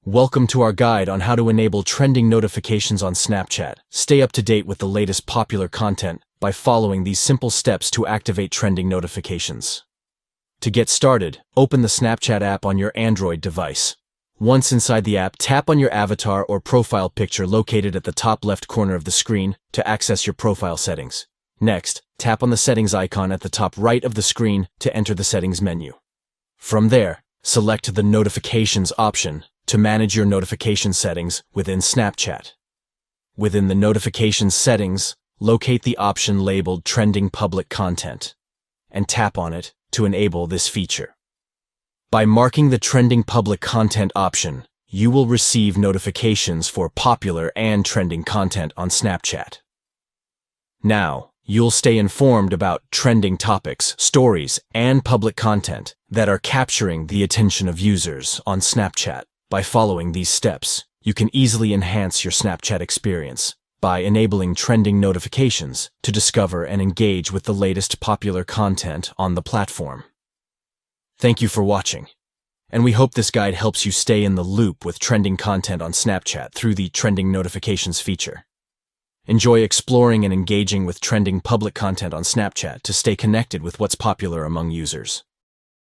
Welcome to our guide on how to enable trending notifications on Snapchat. Stay up to date with the latest popular content by following these simple steps to activate trending notifications. To get started, open the Snapchat app on your Android device. Once inside the app, tap on your avatar or profile picture located at the top left corner of the screen to access your profile settings. Next, tap on the settings icon at the top right of the screen to enter the settings menu. From there, select the Notifications option to manage your notification settings within Snapchat. Within the Notifications settings, locate the option labeled Trending Public Content and tap on it to enable this feature. By marking the Trending Public Content option, you will receive notifications for popular and trending content on Snapchat. Now, you'll stay informed about trending topics, stories, and public content that are capturing the attention of users on Snapchat. By following these steps, you can easily enhance your Snapchat experience by enabling trending notifications to discover and engage with the latest popular content on the platform. Thank you for watching, and we hope this guide helps you stay in the loop with trending content on Snapchat through the Trending Notifications feature. Enjoy exploring and engaging with trending public content on Snapchat to stay connected with what's popular among users.